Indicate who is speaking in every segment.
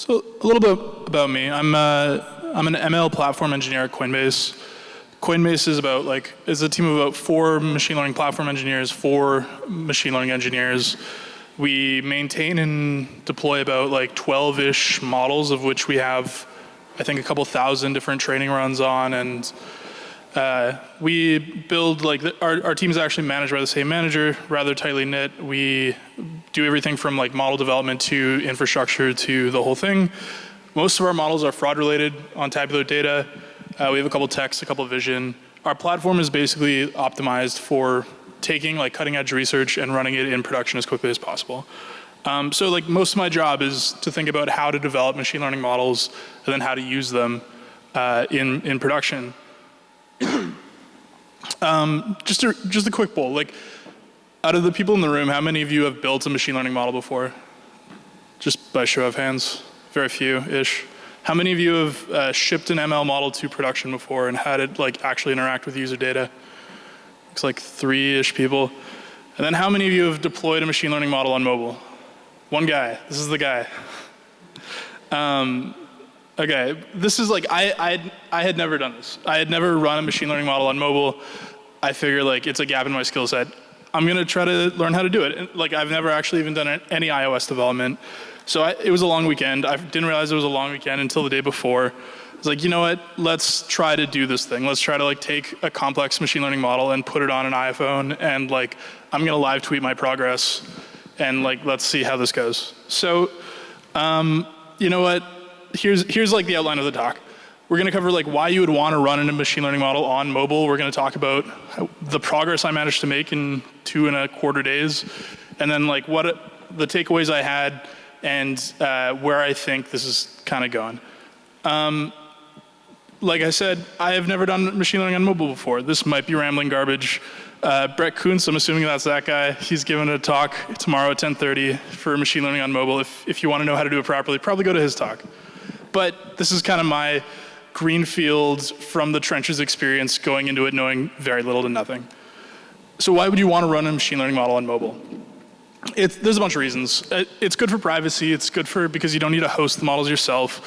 Speaker 1: So a little bit about me. I'm an ML platform engineer at Coinbase. Coinbase is a team of about 4 machine learning platform engineers, 4 machine learning engineers. We maintain and deploy about 12-ish models, of which we have, I think, a couple thousand different training runs on. And we build, our team is actually managed by the same manager, rather tightly knit. We do everything from model development to infrastructure to the whole thing. Most of our models are fraud related on tabular data. We have a couple text, a couple vision. Our platform is basically optimized for taking cutting edge research and running it in production as quickly as possible. So most of my job is to think about how to develop machine learning models and then how to use them in production. Just a quick poll. Out of the people in the room, how many of you have built a machine learning model before? Just by show of hands. Very few-ish. How many of you have shipped an ML model to production before and had it actually interact with user data? Looks like 3-ish people. And then how many of you have deployed a machine learning model on mobile? One guy. This is the guy. Okay, this is I had never done this. I had never run a machine learning model on mobile. I figure it's a gap in my skill set. I'm gonna try to learn how to do it. I've never actually even done any iOS development. So it was a long weekend. I didn't realize it was a long weekend until the day before. I was you know what? Let's try to do this thing. Let's try to take a complex machine learning model and put it on an iPhone, and I'm gonna live tweet my progress, and let's see how this goes. So, you know what? Here's the outline of the talk. We're gonna cover why you would want to run a machine learning model on mobile. We're gonna talk about the progress I managed to make in 2.25 days, and then what the takeaways I had, and where I think this is kind of going. Like I said, I have never done machine learning on mobile before. This might be rambling garbage. Brett Kuntz, I'm assuming that's that guy. He's giving a talk tomorrow at 10:30 for machine learning on mobile. If you want to know how to do it properly, probably go to his talk. But this is kind of my greenfield from the trenches experience, going into it knowing very little to nothing. So why would you want to run a machine learning model on mobile? There's a bunch of reasons. It's good for privacy. It's good because you don't need to host the models yourself.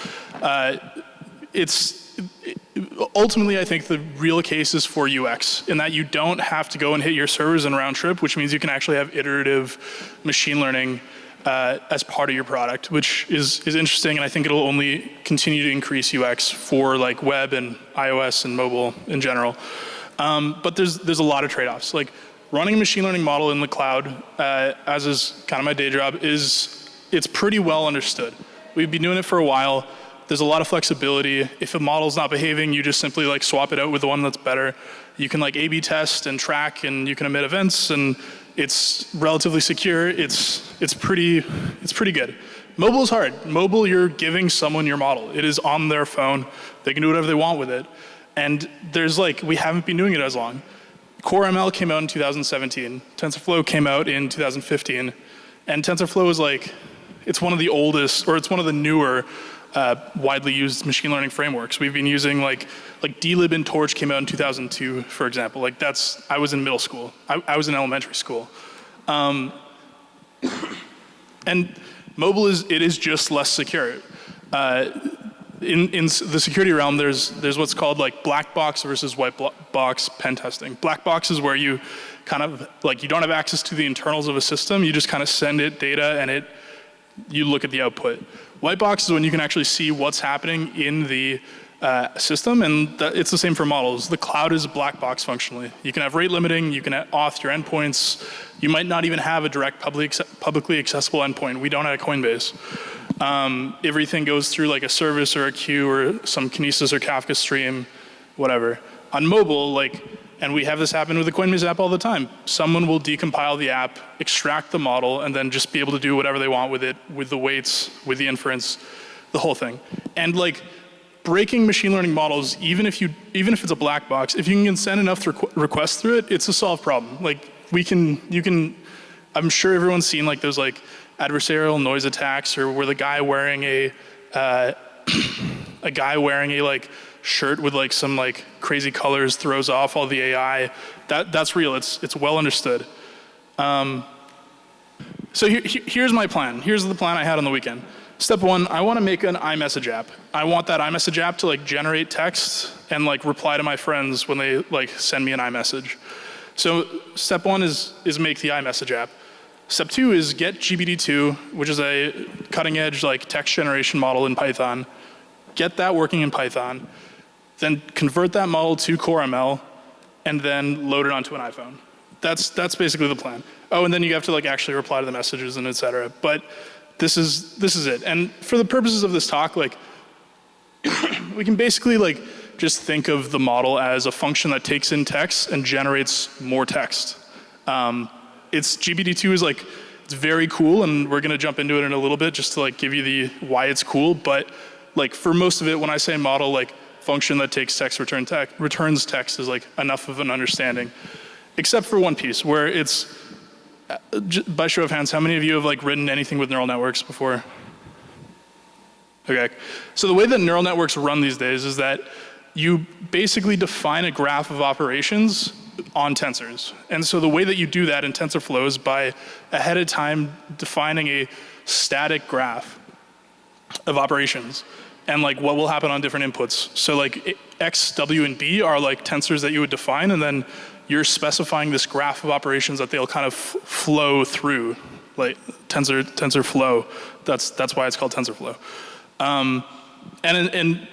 Speaker 1: Ultimately, I think the real case is for UX, in that you don't have to go and hit your servers in round trip, which means you can actually have iterative machine learning as part of your product, which is interesting, and I think it'll only continue to increase UX for web and iOS and mobile in general. But there's a lot of trade-offs. Running a machine learning model in the cloud, as is kind of my day job, it's pretty well understood. We've been doing it for a while. There's a lot of flexibility. If a model's not behaving, you just simply swap it out with the one that's better. You can A/B test and track, and you can emit events, and it's relatively secure. It's pretty good. Mobile is hard. Mobile, you're giving someone your model. It is on their phone. They can do whatever they want with it. And we haven't been doing it as long. Core ML came out in 2017. TensorFlow came out in 2015. And TensorFlow is it's one of the oldest, or it's one of the newer widely used machine learning frameworks. We've been using dlib and torch came out in 2002, for example. I was in middle school. I was in elementary school. And mobile is just less secure. In the security realm, there's what's called black box versus white box pen testing. Black box is where you kind of you don't have access to the internals of a system. You just kind of send it data, and you look at the output. White box is when you can actually see what's happening in the system, and it's the same for models. The cloud is a black box functionally. You can have rate limiting, you can auth your endpoints. You might not even have a direct publicly accessible endpoint. We don't at Coinbase. Everything goes through a service or a queue or some Kinesis or Kafka stream, whatever. On mobile, and we have this happen with the Coinbase app all the time. Someone will decompile the app, extract the model, and then just be able to do whatever they want with it, with the weights, with the inference, the whole thing. And breaking machine learning models, even if it's a black box, if you can send enough requests through it, it's a solved problem. I'm sure everyone's seen those adversarial noise attacks, or where the guy wearing a shirt with some crazy colors throws off all the AI. That's real. It's well understood. So here's my plan. Here's the plan I had on the weekend. Step one, I want to make an iMessage app. I want that iMessage app to like generate text and like reply to my friends when they like send me an iMessage. So step one is make the iMessage app. Step two is get GPT-2, which is a cutting edge like text generation model in Python. Get that working in Python. Then convert that model to Core ML and then load it onto an iPhone. That's basically the plan. Oh, and then you have to like actually reply to the messages and et cetera. But this is it. And for the purposes of this talk, like we can basically like just think of the model as a function that takes in text and generates more text. It's GPT-2 is like, it's very cool, and we're gonna jump into it in a little bit just to like give you the why it's cool. But like for most of it, when I say model, like function that takes text, returns text is like enough of an understanding. Except for one piece where it's, by show of hands, how many of you have like written anything with neural networks before? Okay, so the way that neural networks run these days is that you basically define a graph of operations on tensors. And so the way that you do that in TensorFlow is by ahead of time defining a static graph of operations and like what will happen on different inputs. So like X, W, and B are like tensors that you would define, and then you're specifying this graph of operations that they'll kind of flow through, like TensorFlow. That's why it's called TensorFlow. And in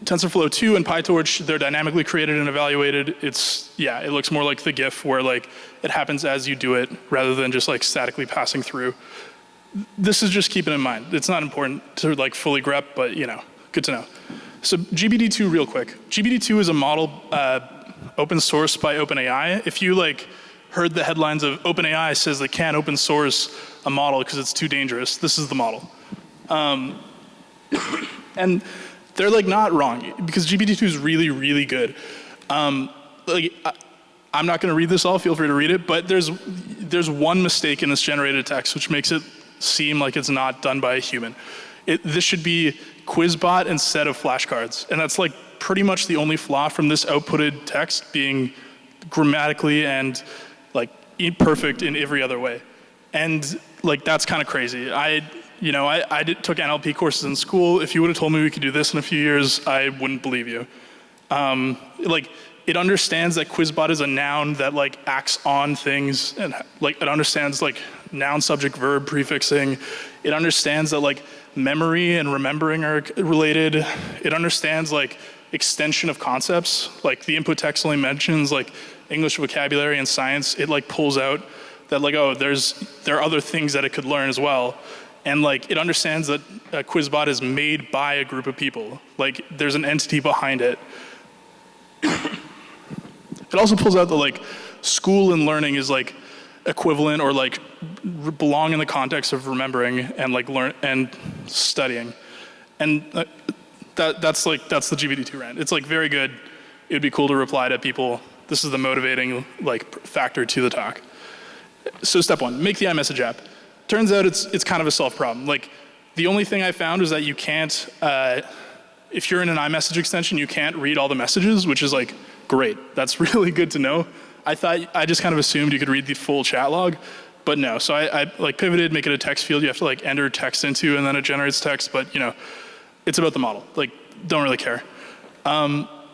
Speaker 1: TensorFlow 2 and PyTorch, they're dynamically created and evaluated. It looks more like the GIF where like it happens as you do it rather than just like statically passing through. This is just keeping in mind. It's not important to like fully grep, but you know, good to know. So GPT-2 real quick. GPT-2 is a model open sourced by OpenAI. If you like heard the headlines of OpenAI says they can't open source a model because it's too dangerous, this is the model. And they're like not wrong because GPT-2 is really, really good. I'm not going to read this all. Feel free to read it. But there's one mistake in this generated text which makes it seem like it's not done by a human. This should be QuizBot instead of flashcards, and that's like pretty much the only flaw from this outputted text being grammatically and like imperfect in every other way. And like that's kind of crazy. I took NLP courses in school. If you would have told me we could do this in a few years, I wouldn't believe you. Like it understands that QuizBot is a noun that like acts on things, and like it understands like noun, subject, verb, prefixing. It understands that like memory and remembering are related. It understands like extension of concepts. Like the input text only mentions like English vocabulary and science. It like pulls out that like, oh, there are other things that it could learn as well. And like it understands that QuizBot is made by a group of people. Like there's an entity behind it. It also pulls out that like school and learning is like equivalent or like belong in the context of remembering and like learn and studying. And that's the GPT-2 rant. It's like very good. It'd be cool to reply to people. This is the motivating like factor to the talk. So step one, make the iMessage app. Turns out it's kind of a solved problem. Like the only thing I found is that you can't, if you're in an iMessage extension, you can't read all the messages, which is like great. That's really good to know. I just kind of assumed you could read the full chat log, but no. So I like pivoted, make it a text field you have to like enter text into, and then it generates text. But you know, it's about the model. Like, don't really care.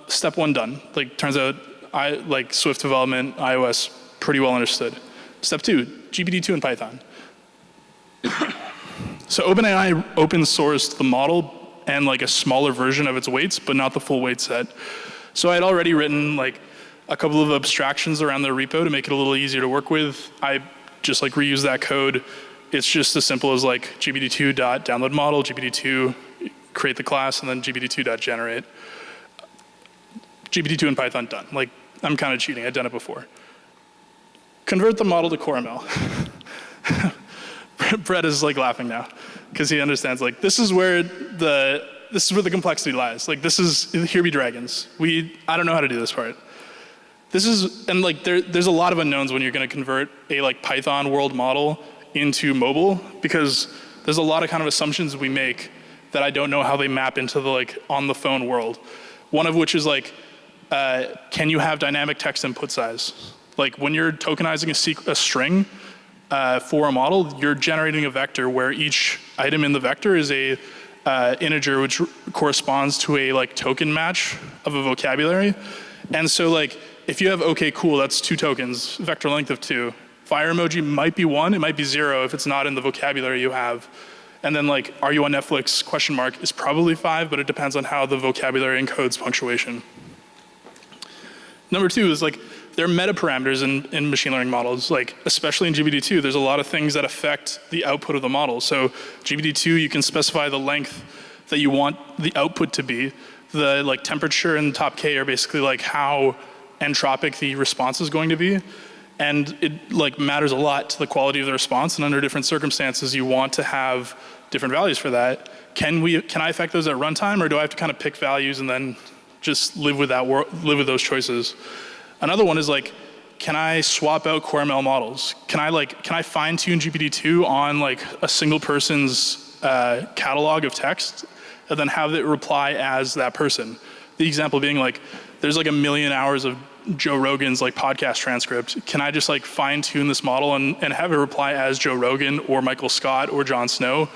Speaker 1: Step one done. Like, turns out like Swift development, iOS, pretty well understood. Step two, GPT-2 and Python. So OpenAI open sourced the model and like a smaller version of its weights, but not the full weight set. So I had already written like a couple of abstractions around their repo to make it a little easier to work with. I just like reuse that code. It's just as simple as like GPT-2.download model, GPT-2 create the class, and then GPT-2.generate. GPT-2 and Python done. Like I'm kind of cheating. I've done it before. Convert the model to Core ML. Brett is like laughing now because he understands like this is where the complexity lies. Like here be dragons. I don't know how to do this part. And like there's a lot of unknowns when you're going to convert a like Python world model into mobile, because there's a lot of kind of assumptions we make that I don't know how they map into the like on the phone world. One of which is like, can you have dynamic text input size? Like when you're tokenizing a string, for a model, you're generating a vector where each item in the vector is a integer which corresponds to a like token match of a vocabulary. And so like if you have okay cool, that's 2 tokens, vector length of 2. Fire emoji might be 1, it might be 0 if it's not in the vocabulary you have. And then like are you on Netflix question mark is probably 5, but it depends on how the vocabulary encodes punctuation. Number 2 is like there are meta parameters in machine learning models, like especially in GPT-2, there's a lot of things that affect the output of the model. So GPT-2, you can specify the length that you want the output to be. The like temperature and top K are basically like how entropic the response is going to be. And it like matters a lot to the quality of the response, and under different circumstances you want to have different values for that. Can I affect those at runtime, or do I have to kind of pick values and then just live with those choices? Another one is like, can I swap out core ML models? Can I fine tune GPT-2 on like a single person's catalog of text and then have it reply as that person? The example being like, there's like 1 million hours of Joe Rogan's like podcast transcript. Can I just like fine tune this model and have it reply as Joe Rogan or Michael Scott or Jon Snow?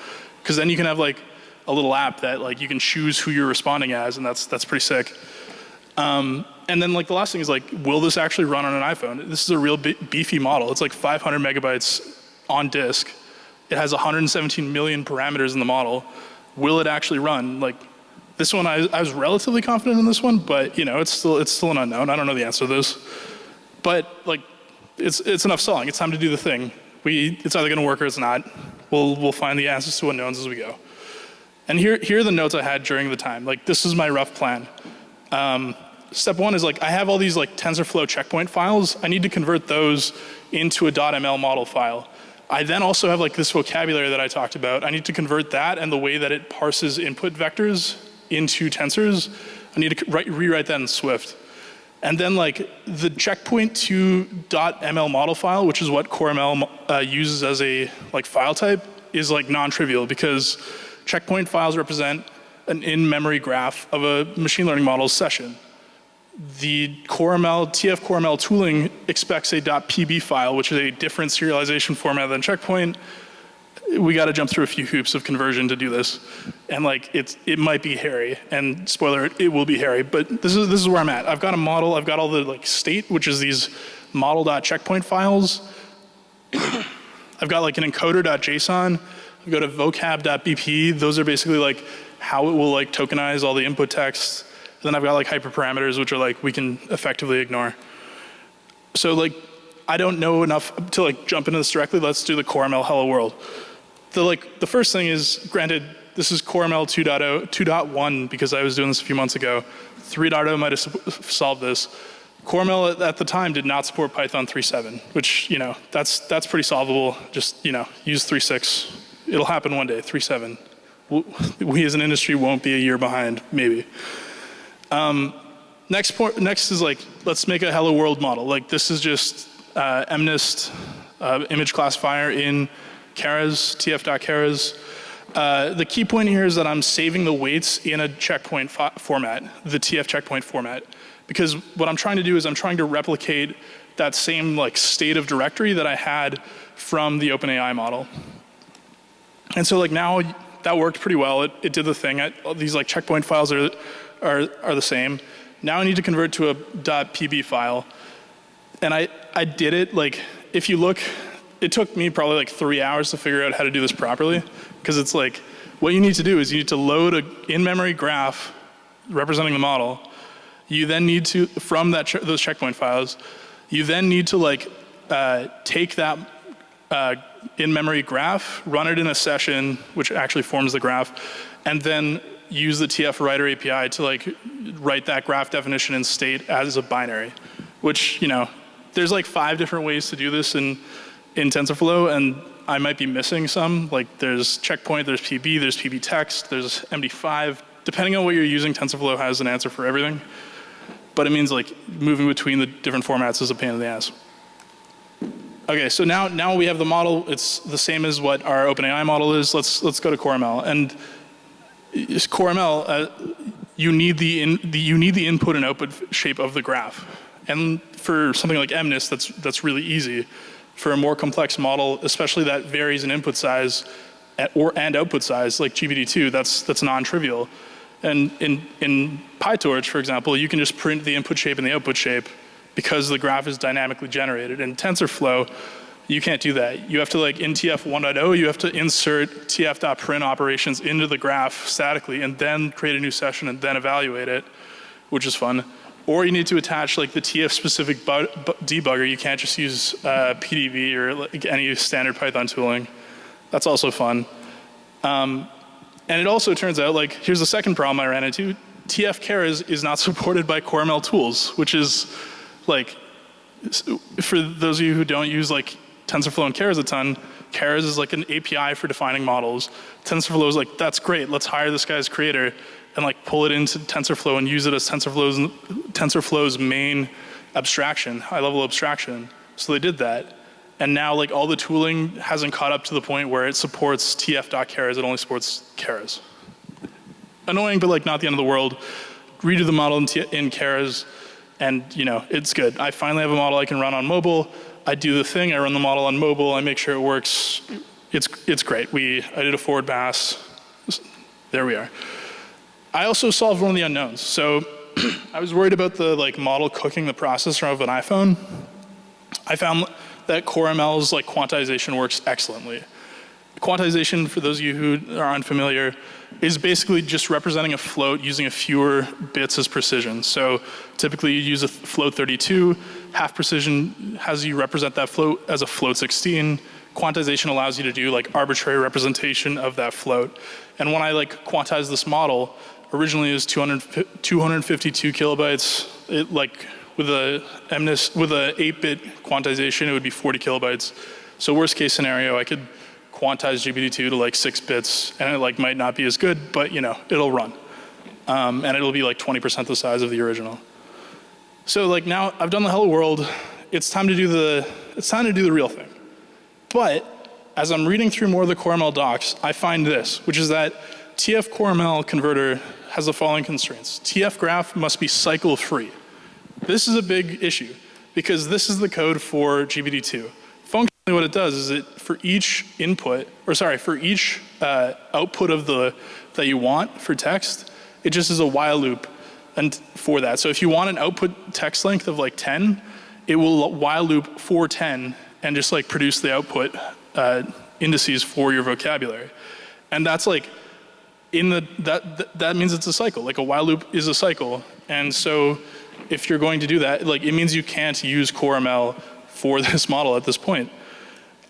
Speaker 1: Because then you can have like a little app that like you can choose who you're responding as, and that's pretty sick. And then like the last thing is like, will this actually run on an iPhone? This is a real beefy model. It's like 500 megabytes on disk. It has 117 million parameters in the model. Will it actually run? Like this one, I was relatively confident in this one, but you know, it's still an unknown. I don't know the answer to this. But like, it's enough stalling. It's time to do the thing. It's either gonna work or it's not. We'll find the answers to unknowns as we go. And here are the notes I had during the time. Like this is my rough plan. Step 1 is like, I have all these like TensorFlow checkpoint files. I need to convert those into a .ml model file. I then also have like this vocabulary that I talked about. I need to convert that and the way that it parses input vectors into tensors. I need to rewrite that in Swift. And then like the checkpoint to .ml model file, which is what CoreML uses as a like file type, is like non-trivial because checkpoint files represent an in-memory graph of a machine learning model's session. The TF CoreML tooling expects a .pb file, which is a different serialization format than checkpoint. We got to jump through a few hoops of conversion to do this, and like it might be hairy. And spoiler, it will be hairy. But this is where I'm at. I've got a model. I've got all the like state, which is these model.checkpoint files. I've got like an encoder.json. I've got a vocab.bp. Those are basically like how it will like tokenize all the input text. Then I've got like hyperparameters, which are like we can effectively ignore. So like I don't know enough to like jump into this directly. Let's do the CoreML hello world. The first thing is, granted, this is CoreML 2.1 because I was doing this a few months ago. 3.0 might have solved this. CoreML at the time did not support Python 3.7, which you know that's pretty solvable. Just you know use 3.6. It'll happen one day. 3.7. We as an industry won't be a year behind, maybe. Next is like, let's make a hello world model. Like this is just MNIST image classifier in Keras, tf.keras. The key point here is that I'm saving the weights in a checkpoint format, the TF checkpoint format. Because what I'm trying to do is I'm trying to replicate that same like state of directory that I had from the OpenAI model. And so like now that worked pretty well. It did the thing. These like checkpoint files are the same. Now I need to convert to a .pb file. And I did it, like, if you look, it took me probably like 3 hours to figure out how to do this properly. Because it's like, what you need to do is you need to load an in-memory graph representing the model. You then need to, from those checkpoint files, you then need to like take that in-memory graph, run it in a session, which actually forms the graph, and then use the TF-writer API to like write that graph definition in state as a binary, which, you know, there's like 5 different ways to do this in TensorFlow, and I might be missing some. Like there's checkpoint, there's PB, there's PB text, there's MD5. Depending on what you're using, TensorFlow has an answer for everything. But it means like moving between the different formats is a pain in the ass. Okay, so now we have the model. It's the same as what our OpenAI model is. Let's go to CoreML. And CoreML, you need the input and output shape of the graph. And for something like MNIST, that's really easy. For a more complex model, especially that varies in input size and output size, like GPT-2, that's non-trivial. And in PyTorch, for example, you can just print the input shape and the output shape because the graph is dynamically generated. In TensorFlow, you can't do that. You have to, like, in TF 1.0, you have to insert tf.print operations into the graph statically and then create a new session and then evaluate it, which is fun. Or you need to attach, like, the TF-specific debugger. You can't just use PDV or, like, any standard Python tooling. That's also fun. And it also turns out, like, here's the second problem I ran into. TF-Keras is not supported by CoreML tools, which is, like, for those of you who don't use, like, TensorFlow and Keras a ton, Keras is like an API for defining models. TensorFlow is like, that's great, let's hire this guy's creator and, like, pull it into TensorFlow and use it as TensorFlow's main abstraction, high-level abstraction. So they did that. And now, like, all the tooling hasn't caught up to the point where it supports tf.keras, it only supports Keras. Annoying, but, like, not the end of the world. Redo the model in Keras, and, you know, it's good. I finally have a model I can run on mobile. I do the thing, I run the model on mobile, I make sure it works. It's great. I did a forward pass. There we are. I also solved one of the unknowns. So I was worried about the, like, model cooking the processor of an iPhone. I found that CoreML's, like, quantization works excellently. Quantization, for those of you who are unfamiliar, is basically just representing a float using a fewer bits as precision. So typically you use a float 32, half precision has you represent that float as a float 16. Quantization allows you to do, like, arbitrary representation of that float. And when I, like, quantize this model, originally it was 252 kilobytes. It, like, with a 8-bit quantization, it would be 40 kilobytes. So worst case scenario, I could quantize GPT-2 to, like, 6 bits, and it, like, might not be as good, but, you know, it'll run. And it'll be, like, 20% the size of the original. So, like, now I've done the hello world, it's time to do the real thing. But as I'm reading through more of the CoreML docs, I find this, which is that TF CoreML converter has the following constraints. TF graph must be cycle free. This is a big issue because this is the code for GPT-2. Functionally, what it does is for each output of that you want for text, it just is a while loop and for that. So if you want an output text length of, like, 10, it will while loop for 10 and just, like, produce the output indices for your vocabulary. And that's, like, that means it's a cycle. Like, a while loop is a cycle. And so if you're going to do that, like, it means you can't use CoreML for this model at this point.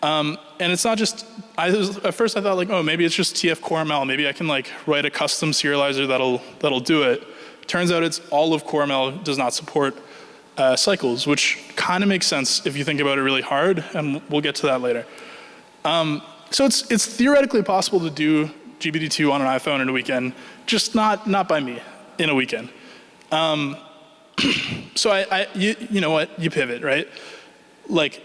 Speaker 1: And it's not just, at first I thought, like, oh, maybe it's just TF CoreML. Maybe I can, like, write a custom serializer that'll do it. Turns out it's all of CoreML does not support cycles, which kind of makes sense if you think about it really hard, and we'll get to that later. So it's theoretically possible to do GPT-2 on an iPhone in a weekend, just not by me in a weekend. So you know what, you pivot, right? Like,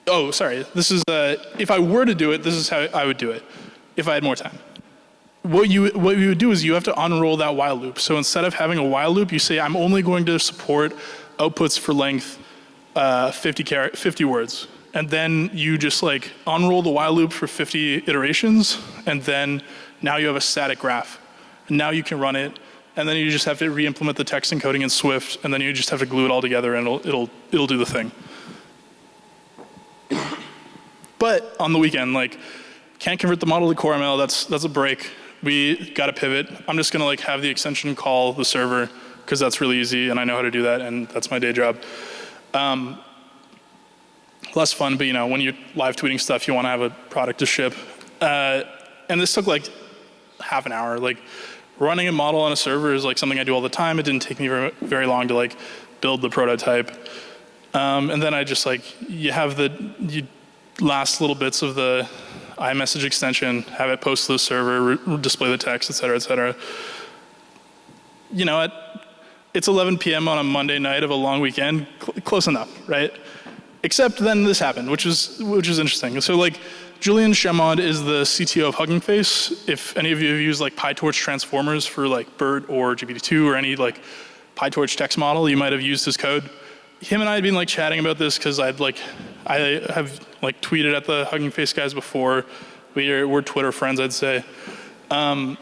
Speaker 1: oh, sorry, this is, if I were to do it, this is how I would do it, if I had more time. What you would do is you have to unroll that while loop. So instead of having a while loop, you say, I'm only going to support outputs for length 50 words. And then you just, like, unroll the while loop for 50 iterations, and then now you have a static graph. And now you can run it, and then you just have to re-implement the text encoding in Swift, and then you just have to glue it all together, and it'll do the thing. But on the weekend, like, can't convert the model to CoreML, that's a break. We got to pivot. I'm just going to, like, have the extension call the server, because that's really easy, and I know how to do that, and that's my day job. Less fun, but, you know, when you're live tweeting stuff, you want to have a product to ship. And this took, like, half an hour. Like, running a model on a server is, like, something I do all the time. It didn't take me very, very long to, like, build the prototype. And then I just, like, you have the last little bits of the iMessage extension, have it post to the server, display the text, et cetera, et cetera. You know, it's 11 p.m. on a Monday night of a long weekend, close enough, right? Except then this happened, which is interesting. So, like, Julian Chemod is the CTO of Hugging Face. If any of you have used, like, PyTorch transformers for, like, BERT or GPT-2 or any, like, PyTorch text model, you might have used his code. Him and I had been, like, chatting about this because I I have like tweeted at the Hugging Face guys before. We're Twitter friends, I'd say. And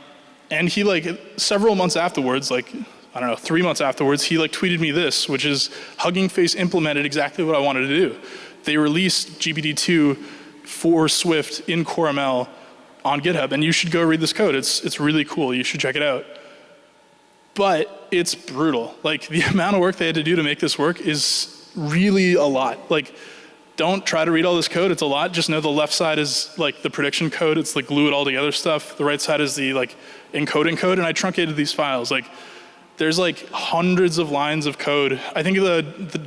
Speaker 1: he like several months afterwards, like I don't know, 3 months afterwards, he like tweeted me this, which is Hugging Face implemented exactly what I wanted to do. They released GPT-2 for Swift in CoreML on GitHub, and you should go read this code. It's really cool. You should check it out. But it's brutal. Like the amount of work they had to do to make this work is really a lot. Like, don't try to read all this code. It's a lot. Just know the left side is like the prediction code. It's like glue it all together stuff. The right side is the like encoding code. And I truncated these files. Like, there's like hundreds of lines of code. I think the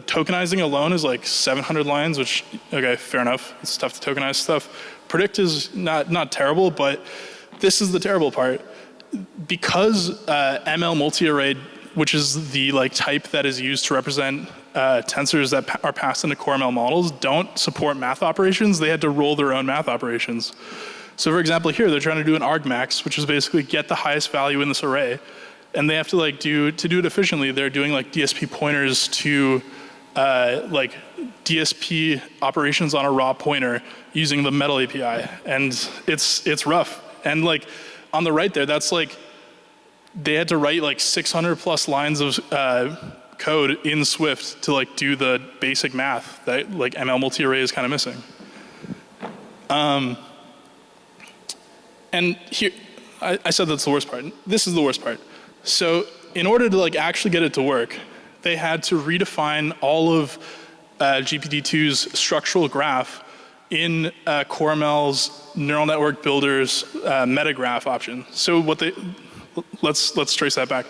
Speaker 1: tokenizing alone is like 700 lines, which, okay, fair enough. It's tough to tokenize stuff. Predict is not terrible, but this is the terrible part. Because ML multi-array, which is the like type that is used to represent tensors that are passed into CoreML models, don't support math operations. They had to roll their own math operations. So for example, here they're trying to do an argmax, which is basically get the highest value in this array. And they have to like to do it efficiently, they're doing like DSP pointers to like DSP operations on a raw pointer using the Metal API. And it's rough. And like on the right there, that's like, they had to write like 600 plus lines of code in Swift to like do the basic math that like ML multi-array is kind of missing. And here, I said that's the worst part. This is the worst part. So in order to like actually get it to work, they had to redefine all of GPT-2's structural graph in CoreML's neural network builder's metagraph option. So what let's trace that back.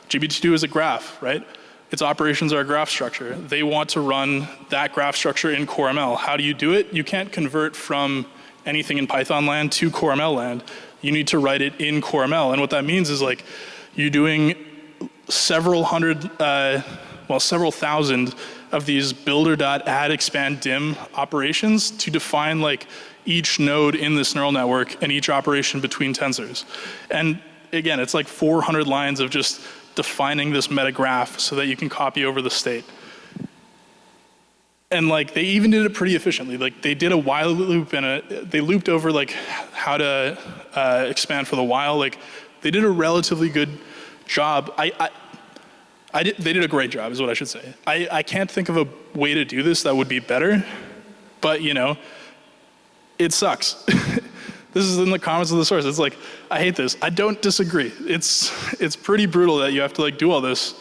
Speaker 1: GPT-2 is a graph, right? Its operations are a graph structure. They want to run that graph structure in CoreML. How do you do it? You can't convert from anything in Python land to CoreML land. You need to write it in CoreML. And what that means is like, you're doing several thousand of these builder.add expand dim operations to define like each node in this neural network and each operation between tensors. And again, it's like 400 lines of just defining this metagraph so that you can copy over the state. And like they even did it pretty efficiently. Like they did a while loop and they looped over like how to expand for the while. Like they did a relatively good job. They did a great job is what I should say. I can't think of a way to do this that would be better, but you know, it sucks. This is in the comments of the source. It's like, I hate this. I don't disagree. It's pretty brutal that you have to like do all this.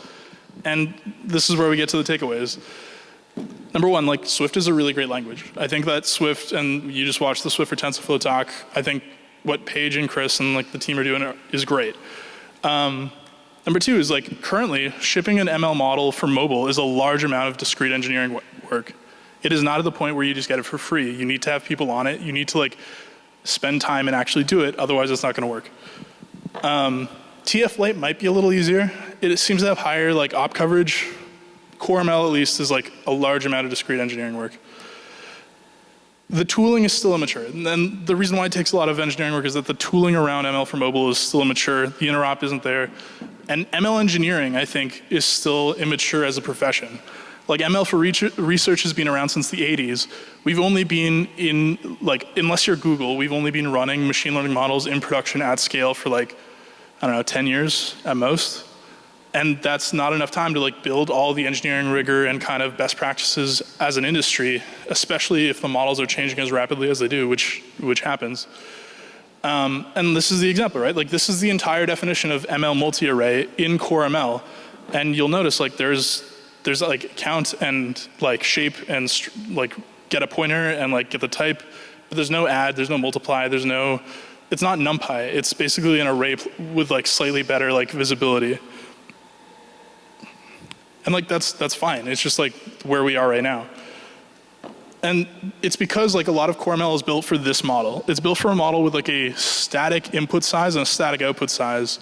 Speaker 1: And this is where we get to the takeaways. Number one, like Swift is a really great language. I think that Swift, and you just watched the Swift for TensorFlow talk, I think what Paige and Chris and like the team are doing is great. Number two is like currently shipping an ML model for mobile is a large amount of discrete engineering work. It is not at the point where you just get it for free. You need to have people on it. You need to like spend time and actually do it, otherwise it's not gonna work. TFLite might be a little easier. It seems to have higher like op coverage. CoreML at least is like a large amount of discrete engineering work. The tooling is still immature. And then the reason why it takes a lot of engineering work is that the tooling around ML for mobile is still immature. The interop isn't there. And ML engineering, I think, is still immature as a profession. Like ML for research has been around since the 80s. We've only been in, like, unless you're Google, we've only been running machine learning models in production at scale for like, I don't know, 10 years at most. And that's not enough time to like build all the engineering rigor and kind of best practices as an industry, especially if the models are changing as rapidly as they do, which happens. And this is the example, right? Like this is the entire definition of ML multi-array in CoreML. And you'll notice like there's like count and like shape and like get a pointer and like get the type, but there's no add, there's no multiply, it's not NumPy. It's basically an array with like slightly better like visibility. And like that's fine. It's just like where we are right now. And it's because like a lot of CoreML is built for this model. It's built for a model with like a static input size and a static output size.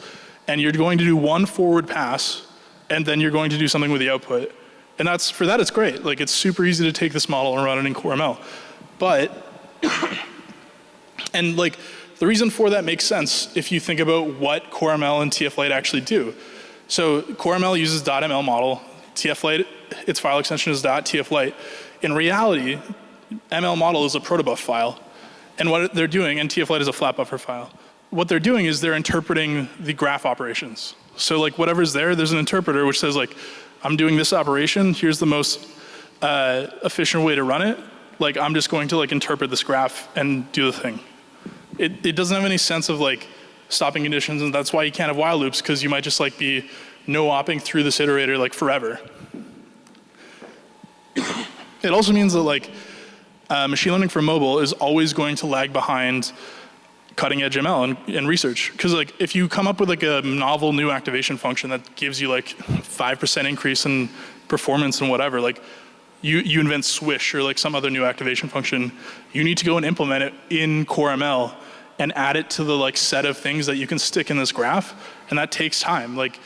Speaker 1: And you're going to do one forward pass, and then you're going to do something with the output. And for that it's great. Like it's super easy to take this model and run it in CoreML. But, and like the reason for that makes sense if you think about what CoreML and TFLite actually do. So CoreML uses .ml model. TFLite, its file extension is .tflite. In reality, ML model is a protobuf file. And what they're doing, and TFLite is a flat buffer file. What they're doing is they're interpreting the graph operations. So like whatever's there's an interpreter which says like, I'm doing this operation, here's the most efficient way to run it. Like I'm just going to like interpret this graph and do the thing. It doesn't have any sense of like stopping conditions, and that's why you can't have while loops, because you might just like be no-opping through this iterator like forever. It also means that like machine learning for mobile is always going to lag behind cutting edge ML and research. Because like if you come up with like a novel new activation function that gives you like 5% increase in performance and whatever, like you invent Swish or like some other new activation function, you need to go and implement it in core ML and add it to the like set of things that you can stick in this graph, and that takes time. Like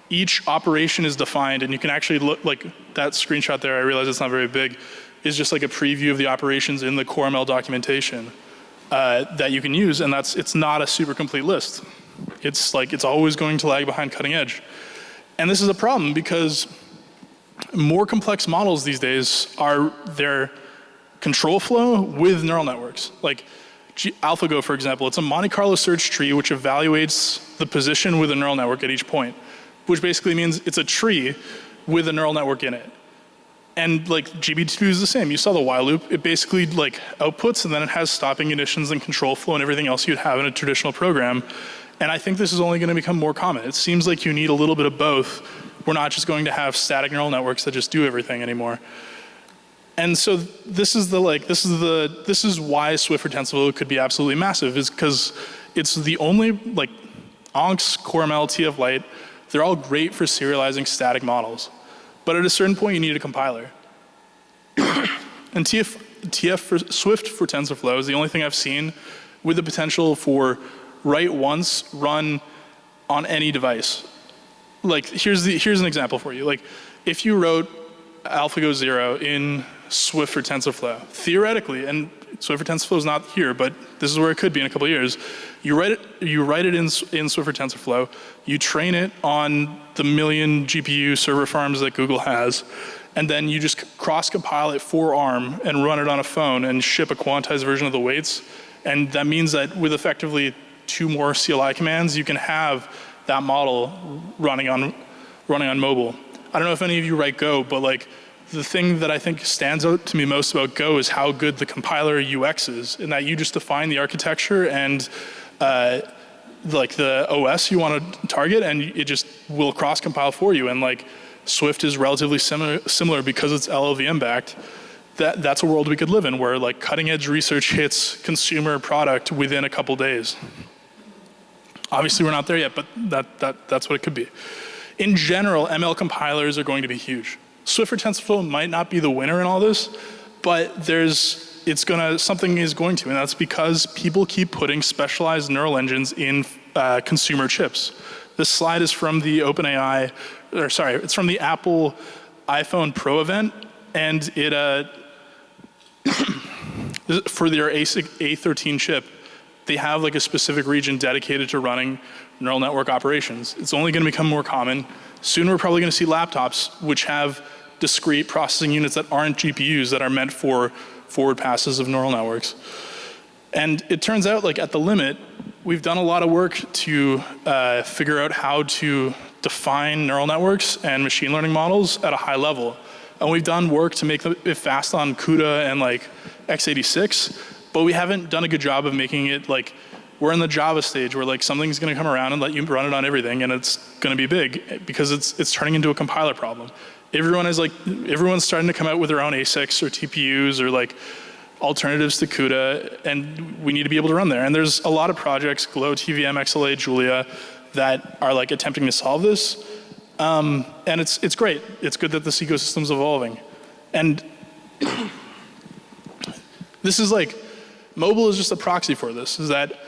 Speaker 1: each operation is defined, and you can actually look, like that screenshot there, I realize it's not very big, is just like a preview of the operations in the core ML documentation that you can use, and it's not a super complete list. It's like, it's always going to lag behind cutting edge. And this is a problem because more complex models these days are their control flow with neural networks. Like AlphaGo, for example, it's a Monte Carlo search tree which evaluates the position with a neural network at each point, which basically means it's a tree with a neural network in it. And like GB2 is the same. You saw the while loop. It basically like outputs, and then it has stopping conditions and control flow and everything else you'd have in a traditional program. And I think this is only going to become more common. It seems like you need a little bit of both. We're not just going to have static neural networks that just do everything anymore. And so this is why Swift for TensorFlow could be absolutely massive, is because it's the only, like Onnx, CoreML, TFLite, they're all great for serializing static models. But at a certain point you need a compiler. And Swift for TensorFlow is the only thing I've seen with the potential for write once, run on any device. Like here's an example for you. Like if you wrote AlphaGo 0 in Swift for TensorFlow, theoretically, and Swift for TensorFlow is not here, but this is where it could be in a couple of years. You write it in Swift for TensorFlow, you train it on the million GPU server farms that Google has, and then you just cross-compile it for ARM and run it on a phone and ship a quantized version of the weights. And that means that with effectively 2 more CLI commands, you can have that model running on mobile. I don't know if any of you write Go, but like the thing that I think stands out to me most about Go is how good the compiler UX is, in that you just define the architecture and like the OS you want to target, and it just will cross-compile for you. And like Swift is relatively similar because it's LLVM backed. That's a world we could live in, where like cutting-edge research hits consumer product within a couple days. Obviously, we're not there yet, but that's what it could be. In general, ML compilers are going to be huge. Swift for TensorFlow might not be the winner in all this, but something is going to, and that's because people keep putting specialized neural engines in consumer chips. This slide is from the it's from the Apple iPhone Pro event, and it for their A13 chip, they have like a specific region dedicated to running neural network operations. It's only going to become more common. Soon we're probably going to see laptops which have discrete processing units that aren't GPUs, that are meant for forward passes of neural networks. And it turns out, like at the limit, we've done a lot of work to figure out how to define neural networks and machine learning models at a high level. And we've done work to make it fast on CUDA and like x86, but we haven't done a good job of making it like, we're in the Java stage where like something's going to come around and let you run it on everything, and it's going to be big because it's turning into a compiler problem. Everyone's starting to come out with their own ASICs or TPUs or like alternatives to CUDA, and we need to be able to run there. And there's a lot of projects, Glow, TVM, XLA, Julia, that are like attempting to solve this. And it's great. It's good that this ecosystem's evolving. And this is like, mobile is just a proxy for this, is that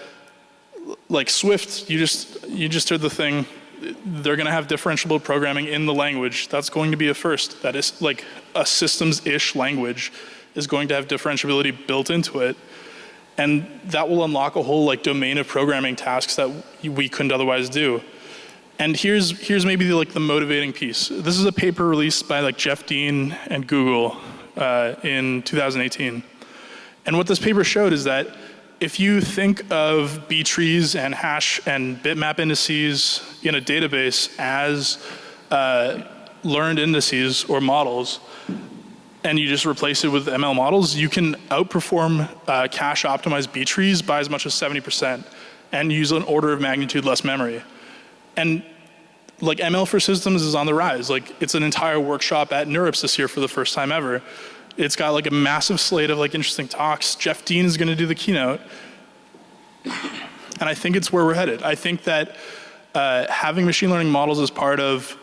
Speaker 1: like Swift, you just heard the thing, they're going to have differentiable programming in the language. That's going to be a first. That is like a systems-ish language is going to have differentiability built into it. And that will unlock a whole like domain of programming tasks that we couldn't otherwise do. And here's maybe the motivating piece. This is a paper released by like Jeff Dean and Google in 2018. And what this paper showed is that if you think of B trees and hash and bitmap indices in a database as learned indices or models, and you just replace it with ML models, you can outperform cache optimized B trees by as much as 70% and use an order of magnitude less memory. And like ML for systems is on the rise. Like it's an entire workshop at NeurIPS this year for the first time ever. It's got like a massive slate of like interesting talks. Jeff Dean is going to do the keynote. And I think it's where we're headed. I think that having machine learning models as part of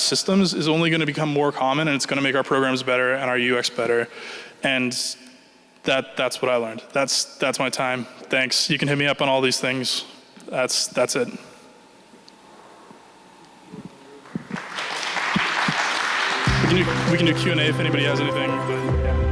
Speaker 1: systems is only going to become more common, and it's going to make our programs better and our UX better. And that's what I learned. That's my time. Thanks. You can hit me up on all these things. That's it. We can do Q&A if anybody has anything. But yeah.